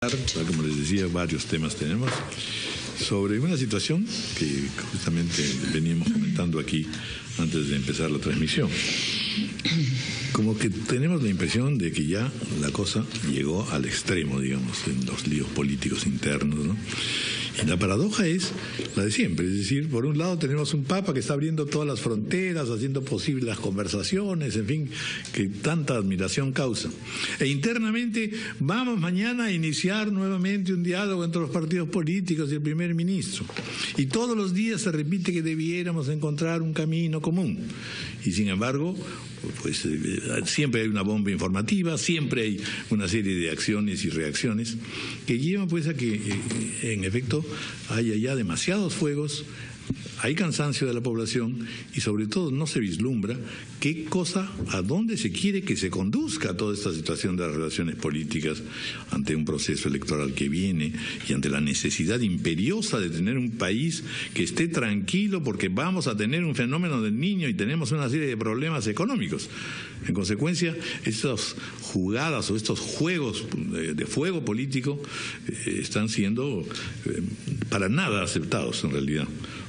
Como les decía, varios temas tenemos sobre una situación que justamente veníamos comentando aquí antes de empezar la transmisión. Como que tenemos la impresión de que ya la cosa llegó al extremo, digamos, en los líos políticos internos, ¿no? Y la paradoja es la de siempre, es decir, por un lado tenemos un Papa que está abriendo todas las fronteras, haciendo posibles las conversaciones, en fin, que tanta admiración causa. E internamente vamos mañana a iniciar nuevamente un diálogo entre los partidos políticos y el primer ministro. Y todos los días se repite que debiéramos encontrar un camino común. Y sin embargo, pues siempre hay una bomba informativa, siempre hay una serie de acciones y reacciones que llevan pues a que en efecto haya ya demasiados fuegos, hay cansancio de la población y sobre todo no se vislumbra qué cosa, a dónde se quiere que se conduzca toda esta situación de las relaciones políticas ante un proceso electoral que viene y ante la necesidad imperiosa de tener un país que esté tranquilo porque vamos a tener un fenómeno del Niño y tenemos una serie de problemas económicos. En consecuencia, estas jugadas o estos juegos de fuego político están siendo para nada aceptados en realidad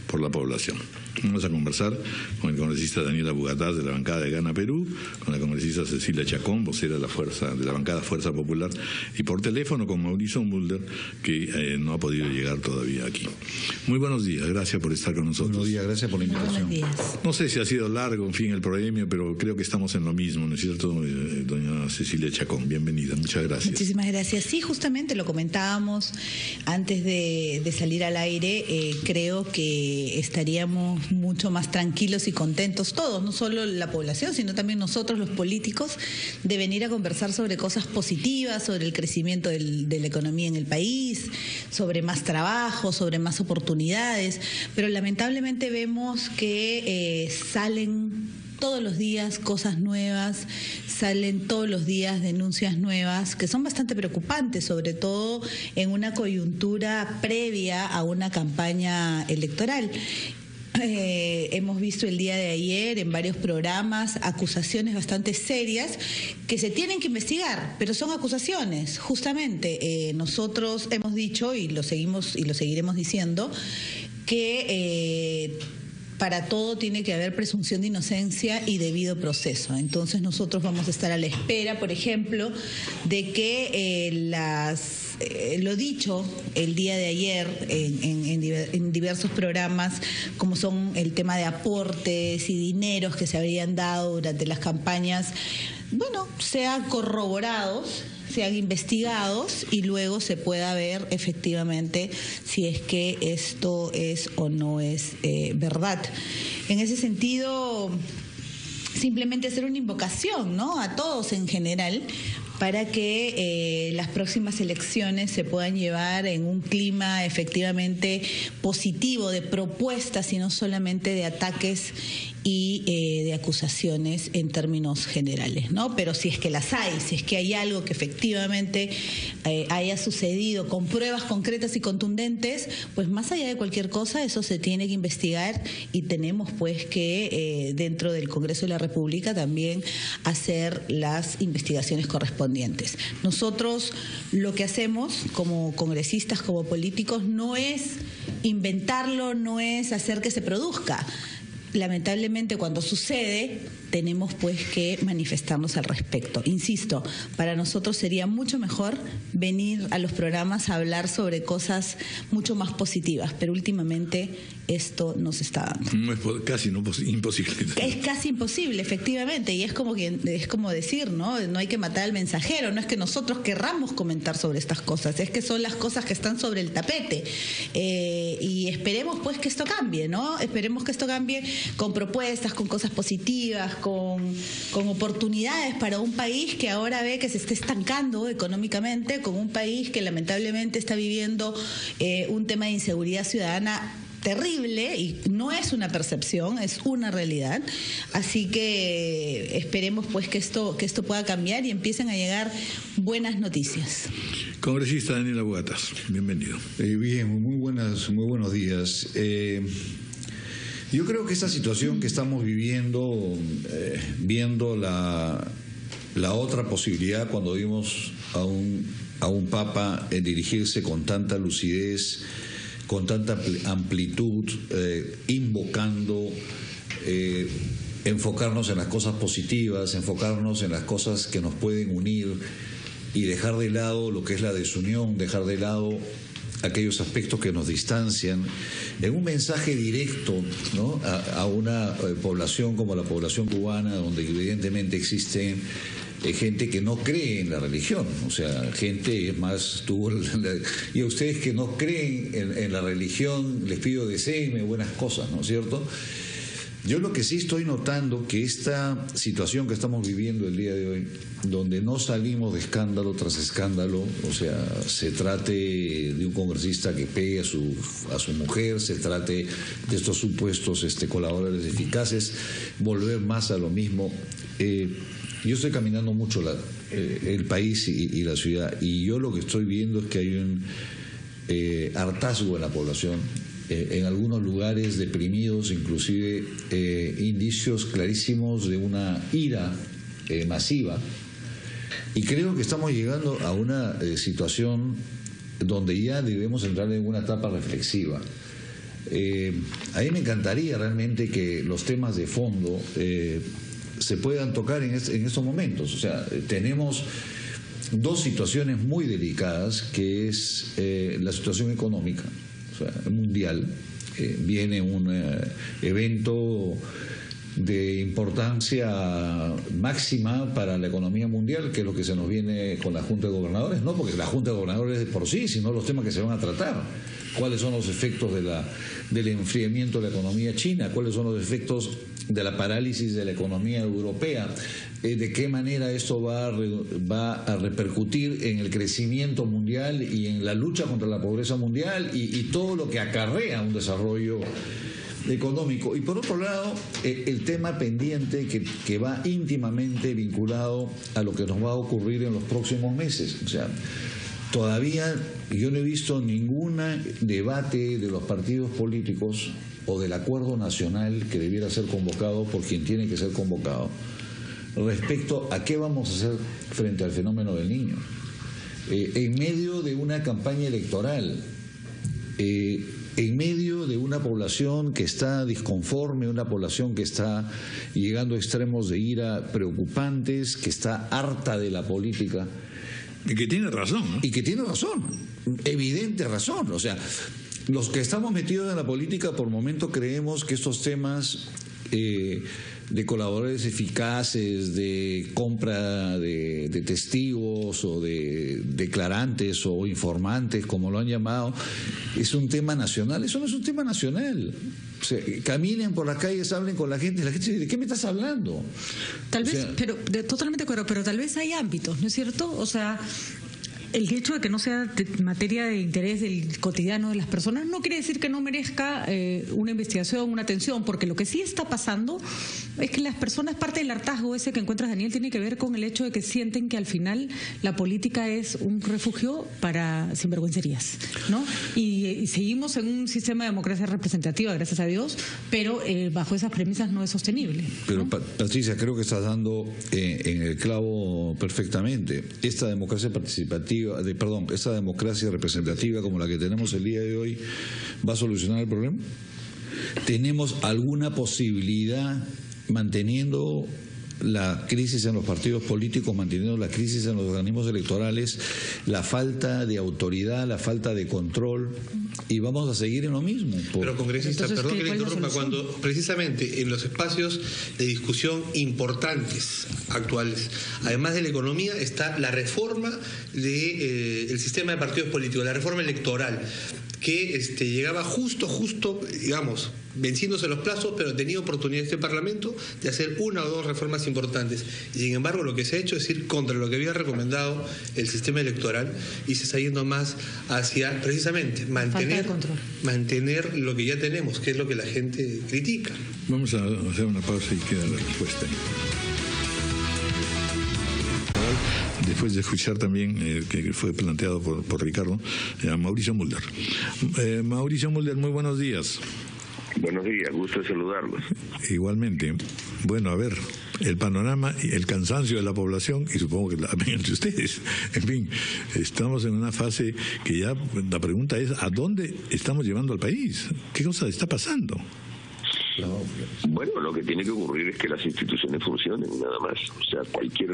por la población. Vamos a conversar con el congresista Daniel Abugataz de la bancada de Gana Perú, con la congresista Cecilia Chacón, vocera de la bancada Fuerza Popular, y por teléfono con Mauricio Mulder, que no ha podido llegar todavía aquí. Muy buenos días, gracias por estar con nosotros. Buenos días, gracias por la invitación. Buenos días. No sé si ha sido largo, en fin, el premio, pero creo que estamos en lo mismo, ¿no es cierto, doña Cecilia Chacón? Bienvenida, muchas gracias. Muchísimas gracias. Sí, justamente lo comentábamos antes de salir al aire. Creo que estaríamos mucho más tranquilos y contentos todos, no solo la población, sino también nosotros los políticos, de venir a conversar sobre cosas positivas, sobre el crecimiento de la economía en el país, sobre más trabajo, sobre más oportunidades, pero lamentablemente vemos que salen todos los días cosas nuevas, salen todos los días denuncias nuevas que son bastante preocupantes, sobre todo en una coyuntura previa a una campaña electoral. Hemos visto el día de ayer en varios programas acusaciones bastante serias que se tienen que investigar, pero son acusaciones. Justamente nosotros hemos dicho y lo seguiremos diciendo que para todo tiene que haber presunción de inocencia y debido proceso. Entonces nosotros vamos a estar a la espera, por ejemplo, de que lo dicho el día de ayer en diversos programas, como son el tema de aportes y dineros que se habrían dado durante las campañas, bueno, sean corroborados, sean investigados y luego se pueda ver efectivamente si es que esto es o no es verdad. En ese sentido, simplemente hacer una invocación, ¿no?, a todos en general, para que las próximas elecciones se puedan llevar en un clima efectivamente positivo de propuestas y no solamente de ataques y de acusaciones en términos generales, ¿no? Pero si es que las hay, si es que hay algo que efectivamente haya sucedido con pruebas concretas y contundentes, pues más allá de cualquier cosa, eso se tiene que investigar y tenemos pues que dentro del Congreso de la República también hacer las investigaciones correspondientes. Nosotros lo que hacemos como congresistas, como políticos, no es inventarlo, no es hacer que se produzca. Lamentablemente cuando sucede tenemos pues que manifestarnos al respecto. Insisto, para nosotros sería mucho mejor venir a los programas a hablar sobre cosas mucho más positivas, pero últimamente esto no se está dando. No es casi imposible. Es casi imposible, efectivamente, y es como decir, ¿no? No hay que matar al mensajero, no es que nosotros querramos comentar sobre estas cosas, es que son las cosas que están sobre el tapete. Y esperemos pues que esto cambie, ¿no? Esperemos que esto cambie con propuestas, con cosas positivas, con oportunidades para un país que ahora ve que se está estancando económicamente, con un país que lamentablemente está viviendo un tema de inseguridad ciudadana terrible y no es una percepción, es una realidad. Así que esperemos pues que esto pueda cambiar y empiecen a llegar buenas noticias. Congresista Daniel Abugataz, bienvenido. Bien, muy buenos días. Yo creo que esta situación que estamos viviendo, viendo la otra posibilidad cuando vimos a un a un papa dirigirse con tanta lucidez, con tanta amplitud, invocando, enfocarnos en las cosas positivas, enfocarnos en las cosas que nos pueden unir y dejar de lado lo que es la desunión, dejar de lado aquellos aspectos que nos distancian, en un mensaje directo, ¿no?, a una población como la población cubana, donde evidentemente existe gente que no cree en la religión, o sea, gente, es más, y a ustedes que no creen en la religión, les pido deseenme buenas cosas, ¿no es cierto? Yo lo que sí estoy notando que esta situación que estamos viviendo el día de hoy, donde no salimos de escándalo tras escándalo, o sea, se trate de un congresista que pegue a su mujer, se trate de estos supuestos colaboradores eficaces, volver más a lo mismo. Yo estoy caminando mucho el país y la ciudad, y yo lo que estoy viendo es que hay un hartazgo en la población, en algunos lugares deprimidos, inclusive indicios clarísimos de una ira masiva, y creo que estamos llegando a una situación donde ya debemos entrar en una etapa reflexiva. A mí me encantaría realmente que los temas de fondo se puedan tocar en estos momentos. O sea, tenemos dos situaciones muy delicadas, que es la situación económica, o sea, mundial. Viene un evento de importancia máxima para la economía mundial, que es lo que se nos viene con la Junta de Gobernadores, no porque la Junta de Gobernadores de por sí, sino los temas que se van a tratar. ¿Cuáles son los efectos del enfriamiento de la economía china? ¿Cuáles son los efectos de la parálisis de la economía europea? ¿De qué manera esto va a repercutir en el crecimiento mundial y en la lucha contra la pobreza mundial y todo lo que acarrea un desarrollo económico? Y por otro lado, el tema pendiente que va íntimamente vinculado a lo que nos va a ocurrir en los próximos meses. O sea, todavía yo no he visto ningún debate de los partidos políticos o del acuerdo nacional que debiera ser convocado por quien tiene que ser convocado respecto a qué vamos a hacer frente al fenómeno del Niño. En medio de una campaña electoral, en medio de una población que está disconforme, una población que está llegando a extremos de ira preocupantes, que está harta de la política. Y que tiene razón, ¿no? Y que tiene razón, evidente razón. O sea, los que estamos metidos en la política por momento creemos que estos temas de colaboradores eficaces, de compra de testigos o de declarantes o informantes, como lo han llamado, es un tema nacional. Eso no es un tema nacional. O sea, caminen por las calles, hablen con la gente dice, ¿de qué me estás hablando? Tal vez, totalmente de acuerdo, pero tal vez hay ámbitos, ¿no es cierto? O sea, el hecho de que no sea materia de interés del cotidiano de las personas no quiere decir que no merezca una investigación, una atención, porque lo que sí está pasando es que las personas, parte del hartazgo ese que encuentras, Daniel, tiene que ver con el hecho de que sienten que al final la política es un refugio para sinvergüencerías, ¿no? Y seguimos en un sistema de democracia representativa, gracias a Dios, pero bajo esas premisas no es sostenible, ¿no? Pero Patricia, creo que estás dando en el clavo perfectamente. Esta democracia participativa, esta democracia representativa como la que tenemos el día de hoy, ¿va a solucionar el problema? ¿Tenemos alguna posibilidad, manteniendo la crisis en los partidos políticos, manteniendo la crisis en los organismos electorales, la falta de autoridad, la falta de control, y vamos a seguir en lo mismo? Pero, congresista, perdón que le interrumpa, cuando precisamente en los espacios de discusión importantes actuales, además de la economía, está la reforma del sistema de partidos políticos, la reforma electoral, que llegaba justo, digamos, venciéndose los plazos, pero tenía oportunidad este Parlamento de hacer una o dos reformas importantes. Y sin embargo, lo que se ha hecho es ir contra lo que había recomendado el sistema electoral y se está yendo más hacia, precisamente, mantener lo que ya tenemos, que es lo que la gente critica. Vamos a hacer una pausa y queda la respuesta ahí. Después de escuchar también, que fue planteado por Ricardo, a Mauricio Mulder. Mauricio Mulder, muy buenos días. Buenos días, gusto de saludarlos. Igualmente. Bueno, a ver, el panorama y el cansancio de la población, y supongo que también entre ustedes. En fin, estamos en una fase que ya la pregunta es: ¿a dónde estamos llevando al país? ¿Qué cosa está pasando? Bueno, lo que tiene que ocurrir es que las instituciones funcionen, nada más. O sea, cualquier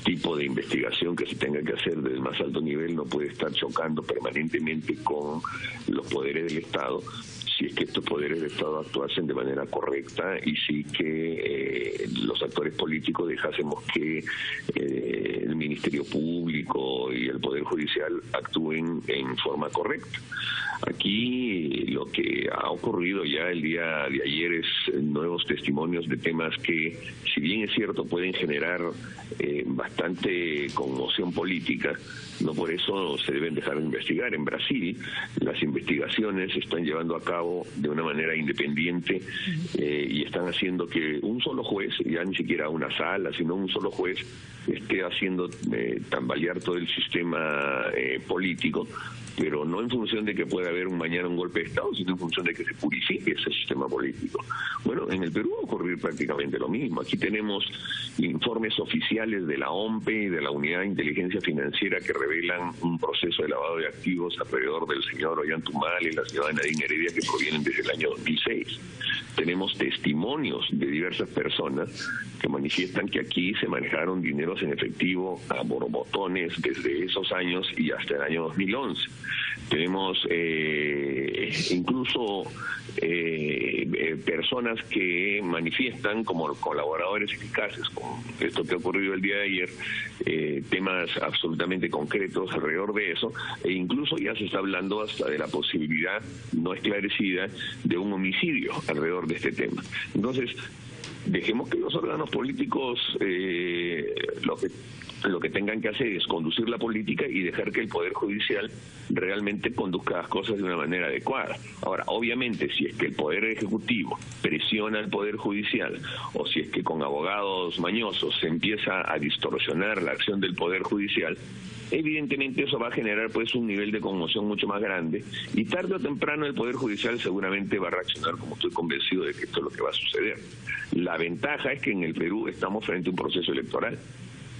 tipo de investigación que se tenga que hacer desde el más alto nivel no puede estar chocando permanentemente con los poderes del Estado, si es que estos poderes del Estado actuasen de manera correcta y si que los actores políticos dejásemos que el Ministerio Público y el Poder Judicial actúen en forma correcta. Aquí lo que ha ocurrido ya el día de ayer es nuevos testimonios de temas que, si bien es cierto, pueden generar bastante conmoción política, no por eso se deben dejar de investigar. En Brasil las investigaciones se están llevando a cabo de una manera independiente y están haciendo que un solo juez, ya ni siquiera una sala, sino un solo juez, esté haciendo tambalear todo el sistema político, pero no en función de que pueda haber mañana un golpe de Estado, sino en función de que se purifique ese sistema político. Bueno, en el Perú va a ocurrir prácticamente lo mismo. Aquí tenemos informes oficiales de la OMPE y de la Unidad de Inteligencia Financiera que revelan un proceso de lavado de activos alrededor del señor Ollanthumal y la señora Nadine Heredia que provienen desde el año 2006. Tenemos testimonios de diversas personas que manifiestan que aquí se manejaron dineros en efectivo a borbotones desde esos años y hasta el año 2011. Tenemos incluso personas que manifiestan como colaboradores eficaces con esto que ha ocurrido el día de ayer, temas absolutamente concretos alrededor de eso, e incluso ya se está hablando hasta de la posibilidad no esclarecida de un homicidio alrededor de este tema. Entonces, dejemos que los órganos políticos lo que tengan que hacer es conducir la política y dejar que el Poder Judicial realmente conduzca las cosas de una manera adecuada. Ahora, obviamente, si es que el Poder Ejecutivo presiona al Poder Judicial o si es que con abogados mañosos se empieza a distorsionar la acción del Poder Judicial, evidentemente eso va a generar pues un nivel de conmoción mucho más grande y tarde o temprano el Poder Judicial seguramente va a reaccionar, como estoy convencido de que esto es lo que va a suceder. La ventaja es que en el Perú estamos frente a un proceso electoral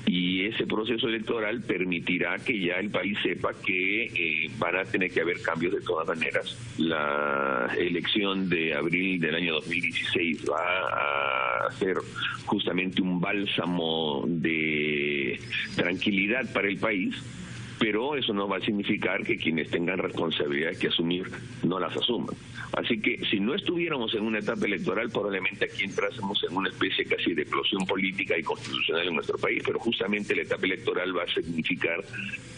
y ese proceso electoral permitirá que ya el país sepa que van a tener que haber cambios de todas maneras. La elección de abril del año 2016 va a ser justamente un bálsamo de tranquilidad para el país, pero eso no va a significar que quienes tengan responsabilidades que asumir no las asuman. Así que si no estuviéramos en una etapa electoral, probablemente aquí entrásemos en una especie casi de eclosión política y constitucional en nuestro país, pero justamente la etapa electoral va a significar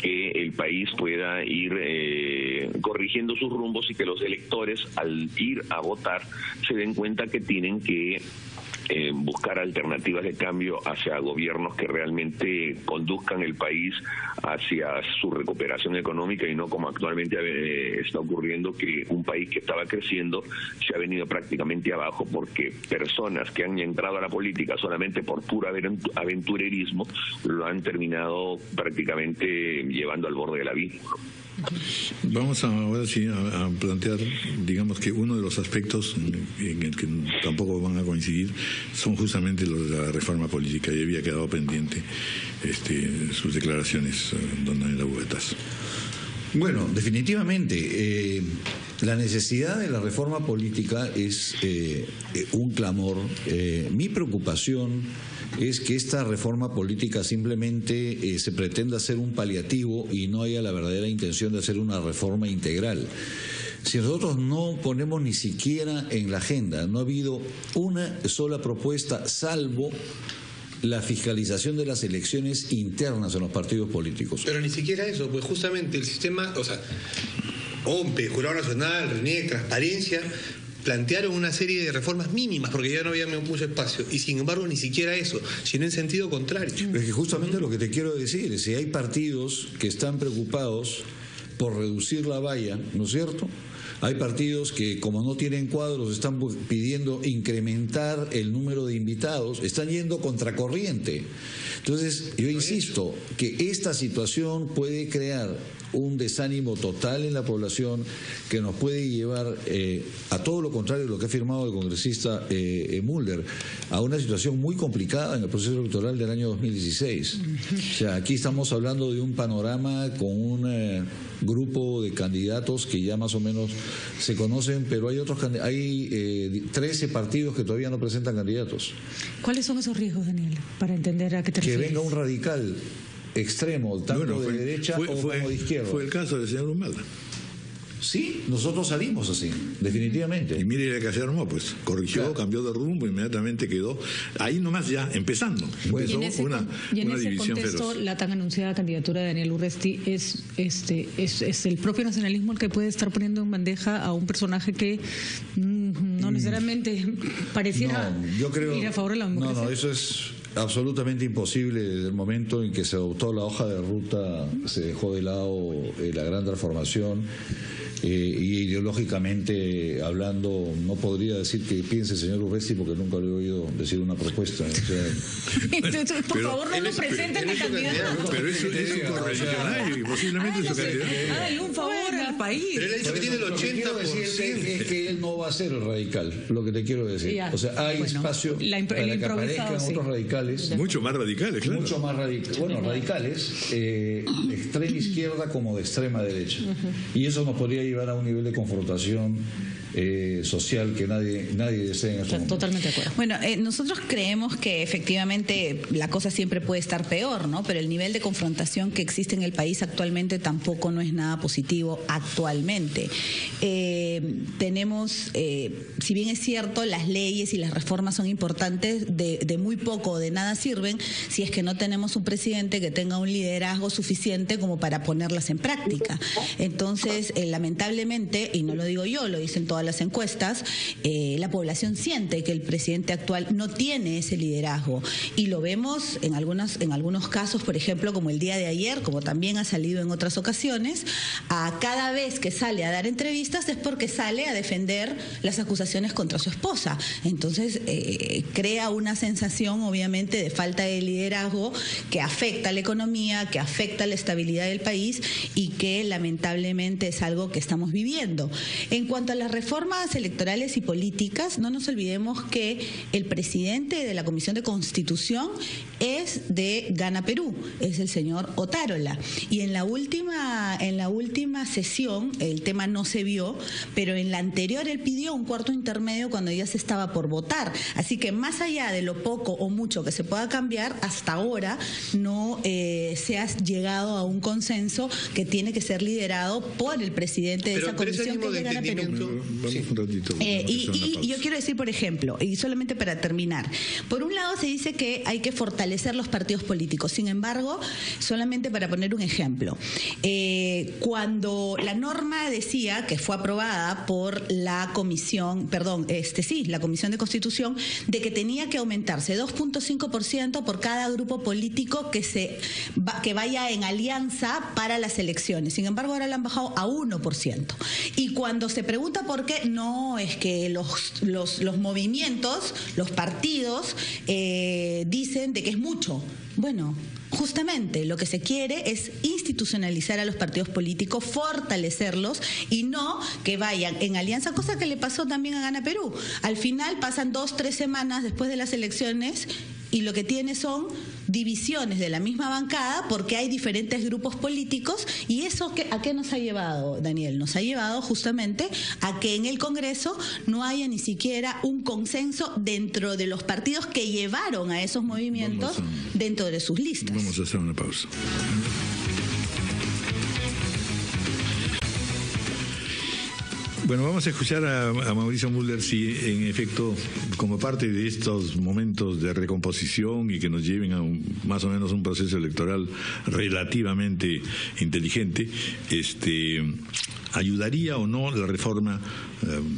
que el país pueda ir corrigiendo sus rumbos y que los electores, al ir a votar, se den cuenta que tienen que buscar alternativas de cambio hacia gobiernos que realmente conduzcan el país hacia su recuperación económica y no como actualmente está ocurriendo, que un país que estaba creciendo se ha venido prácticamente abajo porque personas que han entrado a la política solamente por puro aventurerismo lo han terminado prácticamente llevando al borde del abismo. Vamos ahora sí a plantear, digamos que uno de los aspectos en el que tampoco van a coincidir son justamente los de la reforma política, y había quedado pendiente sus declaraciones, don Daniel Abuetas. Bueno, definitivamente la necesidad de la reforma política es un clamor. Mi preocupación es que esta reforma política simplemente se pretenda hacer un paliativo y no haya la verdadera intención de hacer una reforma integral. Si nosotros no ponemos ni siquiera en la agenda, no ha habido una sola propuesta salvo la fiscalización de las elecciones internas en los partidos políticos. Pero ni siquiera eso, pues justamente el sistema, o sea, OMPE, Jurado Nacional, RENIEC, Transparencia, plantearon una serie de reformas mínimas porque ya no había mucho espacio y sin embargo ni siquiera eso, sino en sentido contrario. Es que justamente lo que te quiero decir, si hay partidos que están preocupados por reducir la valla, ¿no es cierto? Hay partidos que, como no tienen cuadros, están pidiendo incrementar el número de invitados, están yendo contracorriente. Entonces, yo insisto que esta situación puede crear un desánimo total en la población que nos puede llevar a todo lo contrario de lo que ha afirmado el congresista Mulder, a una situación muy complicada en el proceso electoral del año 2016. O sea, aquí estamos hablando de un panorama con un grupo de candidatos que ya más o menos se conocen, pero hay 13 partidos que todavía no presentan candidatos. ¿Cuáles son esos riesgos, Daniel, para entender a qué te refieres? Que venga un radical extremo, tanto de derecha o como de izquierda. Fue el caso del señor Humala. Sí, nosotros salimos así, definitivamente. Y mire que se armó, pues corrigió, claro, cambió de rumbo, inmediatamente quedó ahí nomás ya, empezando. Pues, empezó una división contexto, feroz. La tan anunciada candidatura de Daniel Urresti es el propio nacionalismo el que puede estar poniendo en bandeja a un personaje que no necesariamente pareciera ir a favor de la democracia. No, eso es absolutamente imposible. Desde el momento en que se adoptó la hoja de ruta, se dejó de lado la gran transformación. Y ideológicamente hablando, no podría decir que piense el señor Urresti porque nunca le he oído decir una propuesta. O sea, entonces, por favor, no lo presenten de candidato. Pero eso es un correligionario y posiblemente su candidato. Hágale un favor al país. Pero él ha dicho que tiene el 80%. Es que él no va a ser el radical, lo que te quiero decir. Ya. O sea, hay espacio para que aparezcan otros radicales. Mucho más radicales, claro. Mucho más radicales. Bueno, radicales, de extrema izquierda como de extrema derecha. Y eso nos podría llevar a un nivel de confrontación social que nadie desea en este momento. Totalmente de acuerdo. Bueno, nosotros creemos que efectivamente la cosa siempre puede estar peor, ¿no? Pero el nivel de confrontación que existe en el país actualmente tampoco no es nada positivo actualmente. Tenemos, si bien es cierto, las leyes y las reformas son importantes, de muy poco o de nada sirven si es que no tenemos un presidente que tenga un liderazgo suficiente como para ponerlas en práctica. Entonces, lamentablemente, y no lo digo yo, lo dicen todas las encuestas, la población siente que el presidente actual no tiene ese liderazgo y lo vemos en algunos casos, por ejemplo, como el día de ayer, como también ha salido en otras ocasiones, a cada vez que sale a dar entrevistas es porque sale a defender las acusaciones contra su esposa. Entonces crea una sensación obviamente de falta de liderazgo que afecta a la economía, que afecta a la estabilidad del país y que lamentablemente es algo que estamos viviendo. En cuanto a las reformas electorales y políticas, no nos olvidemos que el presidente de la Comisión de Constitución es de Gana Perú, es el señor Otárola. Y en la última sesión el tema no se vio, pero en la anterior él pidió un cuarto intermedio cuando ya se estaba por votar. Así que más allá de lo poco o mucho que se pueda cambiar, hasta ahora no se ha llegado a un consenso que tiene que ser liderado por el presidente de esa comisión que es de Gana Perú. Y yo quiero decir, por ejemplo, y solamente para terminar, por un lado se dice que hay que fortalecer los partidos políticos. Sin embargo, solamente para poner un ejemplo, cuando la norma decía que fue aprobada por la comisión, la Comisión de Constitución, de que tenía que aumentarse 2.5% por cada grupo político que vaya en alianza para las elecciones. Sin embargo, ahora la han bajado a 1%. Y cuando se pregunta por qué, no es que los movimientos, los partidos dicen de que es mucho. Bueno, justamente lo que se quiere es institucionalizar a los partidos políticos, fortalecerlos y no que vayan en alianza, cosa que le pasó también a Gana Perú. Al final pasan 2-3 semanas después de las elecciones y lo que tiene son divisiones de la misma bancada porque hay diferentes grupos políticos. ¿Y eso a qué nos ha llevado, Daniel? Nos ha llevado justamente a que en el Congreso no haya ni siquiera un consenso dentro de los partidos que llevaron a esos movimientos dentro de sus listas. Vamos a hacer una pausa. Bueno, vamos a escuchar a Mauricio Mulder si en efecto, como parte de estos momentos de recomposición y que nos lleven a más o menos un proceso electoral relativamente inteligente, ¿ayudaría o no la reforma,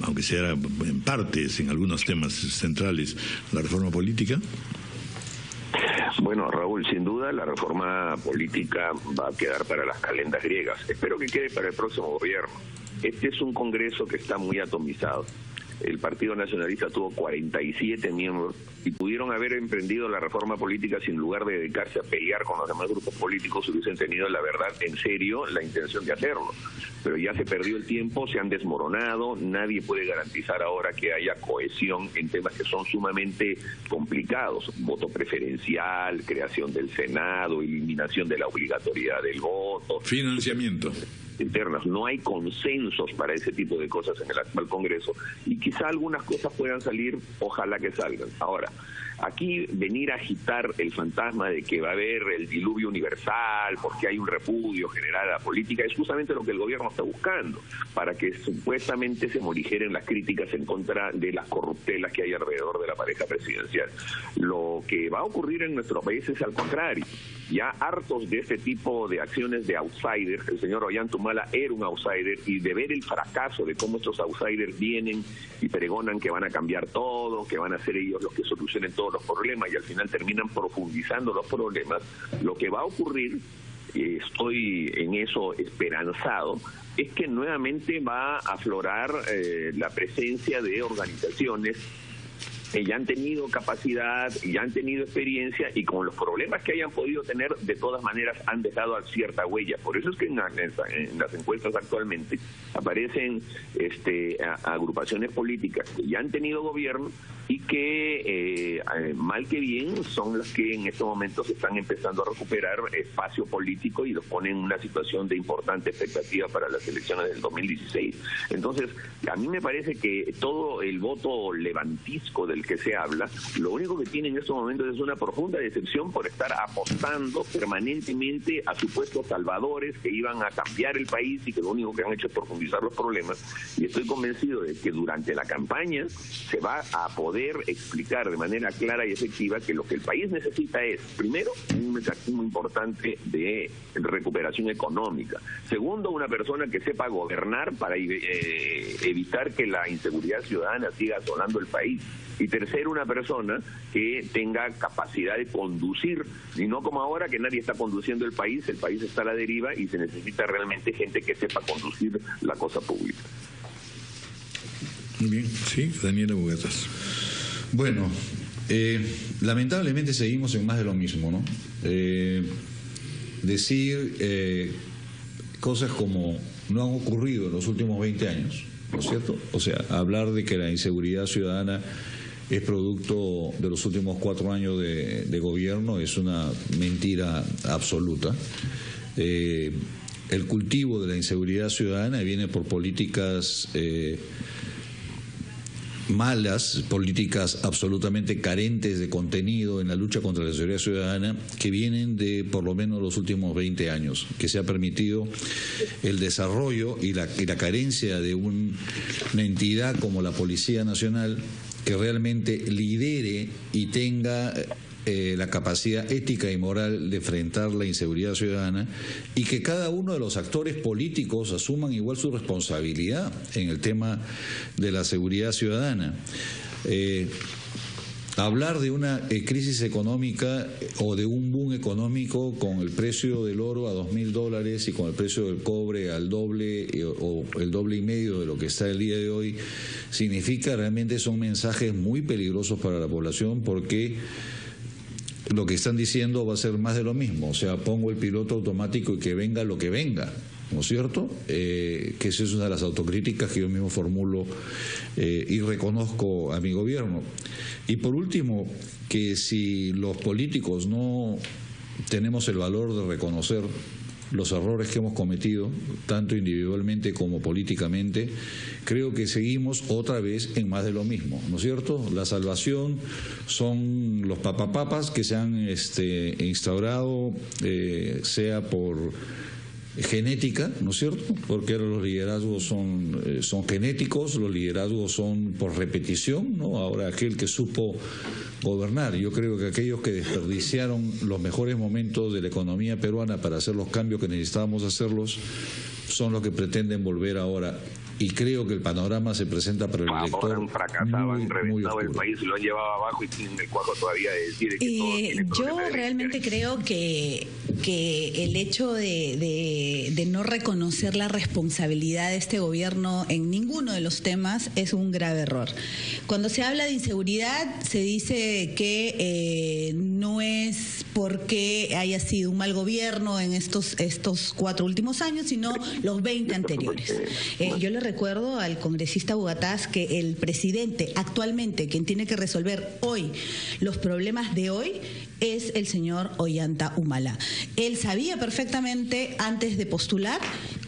aunque sea en partes, en algunos temas centrales, la reforma política? Bueno, Raúl, sin duda la reforma política va a quedar para las calendas griegas. Espero que quede para el próximo gobierno. Este es un Congreso que está muy atomizado. el Partido Nacionalista tuvo 47 miembros y pudieron haber emprendido la reforma política sin lugar de dedicarse a pelear con los demás grupos políticos si hubiesen tenido la verdad, en serio, la intención de hacerlo. Pero ya se perdió el tiempo, se han desmoronado, nadie puede garantizar ahora que haya cohesión en temas que son sumamente complicados: voto preferencial, creación del Senado, eliminación de la obligatoriedad del voto, financiamiento internas. No hay consensos para ese tipo de cosas en el actual Congreso, y quizá algunas cosas puedan salir, ojalá que salgan. Ahora, aquí venir a agitar el fantasma de que va a haber el diluvio universal porque hay un repudio general a la política es justamente lo que el gobierno está buscando, para que supuestamente se morigeren las críticas en contra de las corruptelas que hay alrededor de la pareja presidencial. Lo que va a ocurrir en nuestro país es al contrario. Ya hartos de este tipo de acciones de outsiders, el señor Ollantumala era un outsider, y de ver el fracaso de cómo estos outsiders vienen y pregonan que van a cambiar todo, que van a ser ellos los que solucionen todos los problemas, y al final terminan profundizando los problemas. Lo que va a ocurrir, estoy en eso esperanzado, es que nuevamente va a aflorar la presencia de organizaciones que ya han tenido capacidad, ya han tenido experiencia, y con los problemas que hayan podido tener, de todas maneras han dejado cierta huella. Por eso es que en las encuestas actualmente aparecen agrupaciones políticas que ya han tenido gobierno y que, mal que bien, son las que en estos momentos están empezando a recuperar espacio político y los ponen en una situación de importante expectativa para las elecciones del 2016. Entonces, a mí me parece que todo el voto levantisco del que se habla, lo único que tiene en estos momentos es una profunda decepción por estar apostando permanentemente a supuestos salvadores que iban a cambiar el país y que lo único que han hecho es profundizar los problemas. Y estoy convencido de que durante la campaña se va a poder explicar de manera clara y efectiva que lo que el país necesita es, primero, un mecanismo importante de recuperación económica; segundo, una persona que sepa gobernar para evitar que la inseguridad ciudadana siga asolando el país; y tercero, una persona que tenga capacidad de conducir, y no como ahora que nadie está conduciendo el país está a la deriva y se necesita realmente gente que sepa conducir la cosa pública. Muy bien, sí, Daniela Bugatas. Bueno, lamentablemente seguimos en más de lo mismo, ¿no? Decir cosas como no han ocurrido en los últimos 20 años, ¿no es cierto? O sea, hablar de que la inseguridad ciudadana es producto de los últimos 4 años de gobierno es una mentira absoluta. El cultivo de la inseguridad ciudadana viene por políticas malas, políticas absolutamente carentes de contenido en la lucha contra la inseguridad ciudadana, que vienen de por lo menos los últimos 20 años, que se ha permitido el desarrollo y la carencia de una entidad como la Policía Nacional que realmente lidere y tenga la capacidad ética y moral de enfrentar la inseguridad ciudadana, y que cada uno de los actores políticos asuman igual su responsabilidad en el tema de la seguridad ciudadana. Hablar de una crisis económica o de un boom económico con el precio del oro a $2.000 y con el precio del cobre al doble o el doble y medio de lo que está el día de hoy, significa realmente, son mensajes muy peligrosos para la población, porque lo que están diciendo va a ser más de lo mismo. O sea, pongo el piloto automático y que venga lo que venga, ¿no es cierto? Que esa es una de las autocríticas que yo mismo formulo y reconozco a mi gobierno. Y por último, que si los políticos no tenemos el valor de reconocer los errores que hemos cometido, tanto individualmente como políticamente, creo que seguimos otra vez en más de lo mismo, ¿no es cierto? La salvación son los papapapas que se han instaurado, sea por genética, ¿no es cierto? Porque ahora los liderazgos son genéticos, los liderazgos son por repetición, ¿no? Ahora aquel que supo gobernar. Yo creo que aquellos que desperdiciaron los mejores momentos de la economía peruana para hacer los cambios que necesitábamos hacerlos son los que pretenden volver ahora y creo que el panorama se presenta para el elector han fracasado, han reventado el país, lo han llevado abajo y tienen el cuajo todavía de decir que todo tiene yo realmente creo que el hecho de no reconocer la responsabilidad de este gobierno en ninguno de los temas es un grave error. Cuando se habla de inseguridad se dice que no es porque haya sido un mal gobierno en estos 4 últimos años, sino los 20 anteriores. Yo le recuerdo al congresista Bugatás que el presidente actualmente, quien tiene que resolver hoy los problemas de hoy, es el señor Ollanta Humala. Él sabía perfectamente antes de postular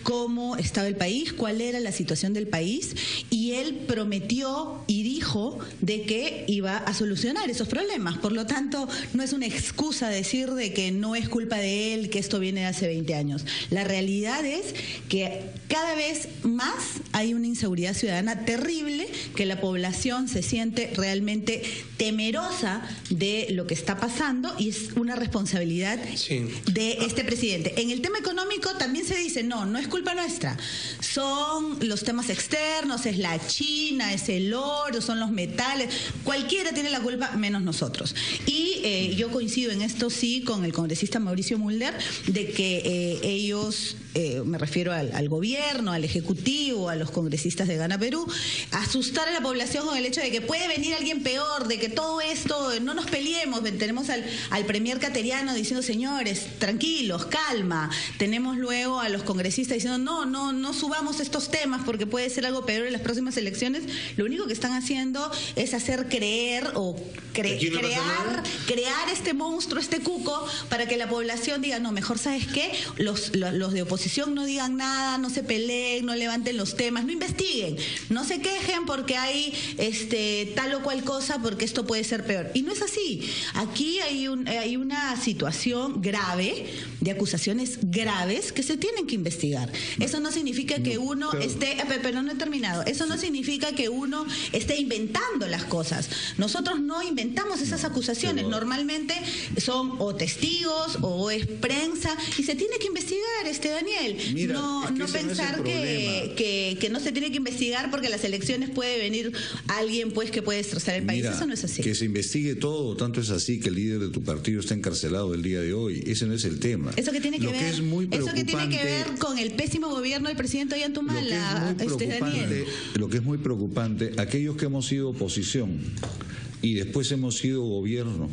cómo estaba el país, cuál era la situación del país, y él prometió y dijo de que iba a solucionar esos problemas. Por lo tanto, no es una excusa decir de que no es culpa de él, que esto viene de hace 20 años. La realidad es que cada vez más hay una inseguridad ciudadana terrible, que la población se siente realmente temerosa de lo que está pasando, y es una responsabilidad de este presidente. En el tema económico también se dice, no es culpa nuestra, son los temas externos, es la China, es el oro, son los metales, cualquiera tiene la culpa menos nosotros. Y yo coincido en esto sí con el congresista Mauricio Mulder, de que ellos, me refiero al gobierno, al ejecutivo, a los congresistas de Gana Perú, asustar a la población con el hecho de que puede venir alguien peor, de que todo esto, no nos peleemos. Tenemos al premier cateriano diciendo, señores, tranquilos, calma. Tenemos luego a los congresistas diciendo, no subamos estos temas porque puede ser algo peor en las próximas elecciones. Lo único que están haciendo es hacer creer o crear este monstruo, este cuco, para que la población diga, no, mejor, ¿sabes qué? Los de oposición no digan nada, no se peleen, no levanten los temas, no investiguen, no se quejen porque hay tal o cual cosa, porque esto puede ser peor. Y no es así. Aquí hay una situación grave, de acusaciones graves que se tienen que investigar. Eso no significa que uno esté, pero no he terminado, eso no significa que uno esté inventando las cosas. Nosotros no inventamos esas acusaciones, normalmente son o testigos o es prensa, y se tiene que investigar, Daniel. Mira, no pensar que no se tiene que investigar porque las elecciones puede venir alguien pues que puede destrozar el país. Eso no es así. Que se investigue todo, tanto es así que el líder de tu partido está encarcelado el día de hoy. Ese no es el tema. Eso que tiene que ver, eso que tiene que ver con el pésimo gobierno del presidente Ollanta Humala, Daniel. Lo que es muy preocupante, aquellos que hemos sido oposición y después hemos sido gobierno,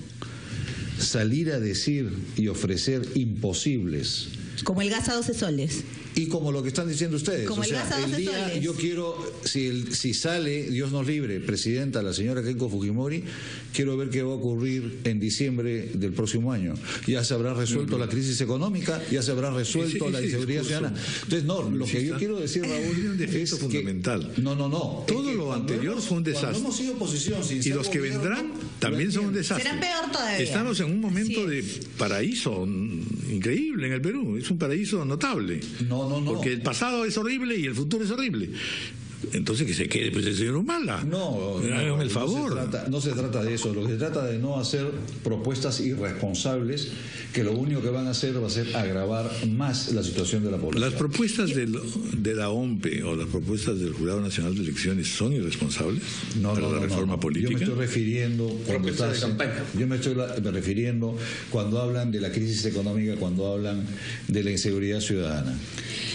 salir a decir y ofrecer imposibles. Como el gas a 12 soles. Y como lo que están diciendo ustedes, como o sea, el día soles. Yo quiero, si sale, Dios nos libre, presidenta la señora Keiko Fujimori, quiero ver qué va a ocurrir en diciembre del próximo año. Ya se habrá resuelto la crisis económica, ya se habrá resuelto la inseguridad ciudadana. Entonces, lo que yo quiero decir, Raúl, es un defecto fundamental. No. Todo lo anterior fue un desastre. Cuando hemos sido oposición, y los que vendrán también son un desastre. Serán peor todavía. Estamos en un momento de paraíso increíble en el Perú. Es un paraíso notable. No. Porque el pasado es horrible y el futuro es horrible. Entonces que se quede pues el señor Humala. Hágame el favor. No se trata de eso. Lo que se trata de no hacer propuestas irresponsables que lo único que van a hacer va a ser agravar más la situación de la población. ¿Las propuestas de la OMPE o las propuestas del Jurado Nacional de Elecciones son irresponsables para la reforma política? Yo me estoy refiriendo cuando hablan de la crisis económica, cuando hablan de la inseguridad ciudadana,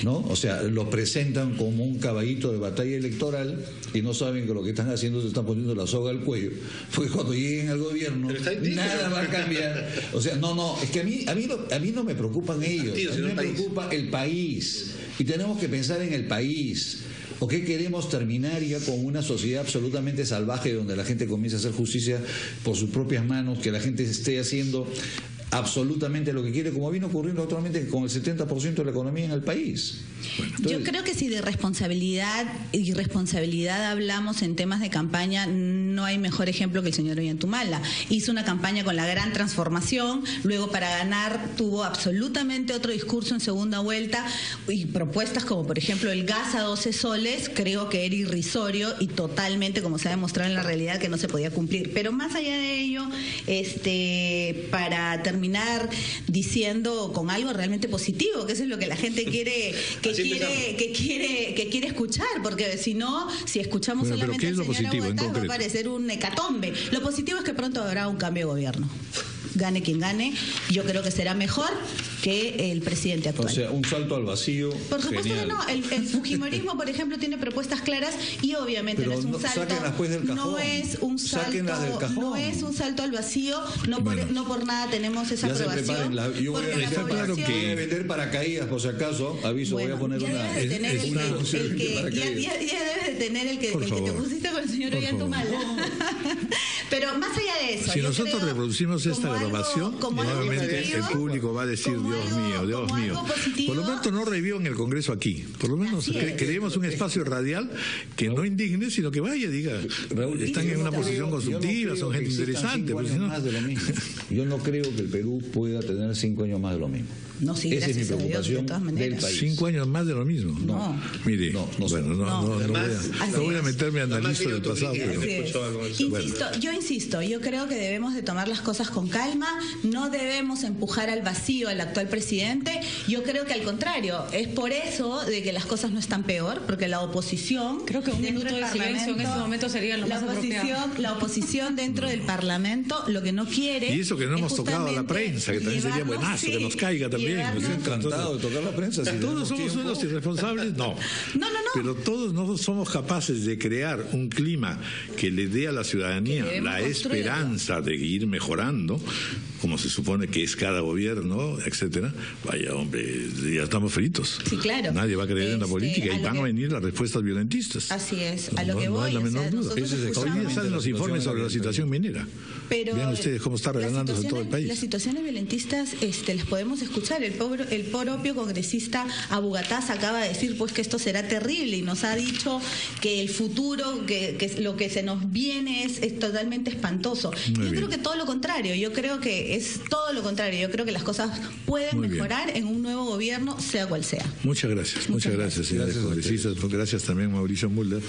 ¿no? O sea, lo presentan como un caballito de batalla electoral y no saben que lo que están haciendo se están poniendo la soga al cuello, porque cuando lleguen al gobierno nada va a cambiar. O sea, es que a mí no me preocupan ellos, a mí me preocupa el país, y tenemos que pensar en el país. ¿O qué queremos terminar ya con una sociedad absolutamente salvaje donde la gente comienza a hacer justicia por sus propias manos, que la gente esté haciendo absolutamente lo que quiere, como vino ocurriendo actualmente con el 70% de la economía en el país? Entonces, yo creo que si de irresponsabilidad hablamos en temas de campaña, no hay mejor ejemplo que el señor Ollanta Humala. Hizo una campaña con la gran transformación, luego para ganar tuvo absolutamente otro discurso en segunda vuelta, y propuestas como por ejemplo el gas a 12 soles, creo que era irrisorio y totalmente, como se ha demostrado en la realidad, que no se podía cumplir. Pero más allá de ello, para terminar terminar diciendo con algo realmente positivo, que eso es lo que la gente quiere escuchar, porque si no, si escuchamos solamente al señor Aguataz, va a parecer un hecatombe. Lo positivo es que pronto habrá un cambio de gobierno. Gane quien gane, yo creo que será mejor que el presidente actual. O sea, un salto al vacío. Por supuesto genial. que no. El fujimorismo, por ejemplo, tiene propuestas claras y obviamente pero no es un salto. Sáquenlas pues del cajón. No es un salto. Del cajón. No es un salto al vacío. No por nada tenemos esa ya aprobación. Yo voy a vender paracaídas por si acaso. Aviso, bueno, voy a poner ya debes de tener el que te pusiste con el señor Ollantumala. Pero más allá de eso. Si nosotros reproducimos esta grabación, nuevamente el público va a decir, Dios mío. Por lo tanto, no revivan el Congreso aquí. Por lo menos creemos un espacio radial que no indigne, sino que vaya, diga, están en una posición constructiva, son gente interesante. Yo no creo que el Perú pueda tener 5 años más de lo mismo. No, sí, esa es mi preocupación del país. 5 años más de lo mismo. No. Mire, no voy a meterme a analizar del pasado. Yo insisto, yo creo que debemos de tomar las cosas con calma, no debemos empujar al vacío al actual presidente. Yo creo que al contrario, es por eso de que las cosas no están peor, porque la oposición... Creo que un minuto de silencio en este momento sería lo más apropiado. La oposición dentro del Parlamento lo que no quiere... Y eso que no hemos tocado a la prensa, que también sería buenazo que nos caiga también. Estoy encantado de tocar la prensa. Todos somos unos irresponsables, no. Pero todos no somos capaces de crear un clima que le dé a la ciudadanía la esperanza de ir mejorando, como se supone que es cada gobierno, etcétera. Vaya, hombre, ya estamos fritos. Sí, claro. Nadie va a creer en la política y van a venir las respuestas violentistas. Así es, a lo que voy. No hay la menor duda. Hoy día salen los informes sobre la situación minera. Pero vean ustedes cómo está regalándose todo el país. Las situaciones violentistas las podemos escuchar. El propio congresista Abugataz acaba de decir pues que esto será terrible y nos ha dicho que el futuro, que lo que se nos viene es totalmente espantoso. Creo que todo lo contrario. Yo creo que es todo lo contrario. Yo creo que las cosas pueden mejorar en un nuevo gobierno, sea cual sea. Muchas gracias, señores congresistas. Gracias también, Mauricio Mulder,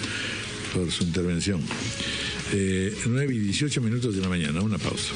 por su intervención. 9:18 de la mañana, una pausa.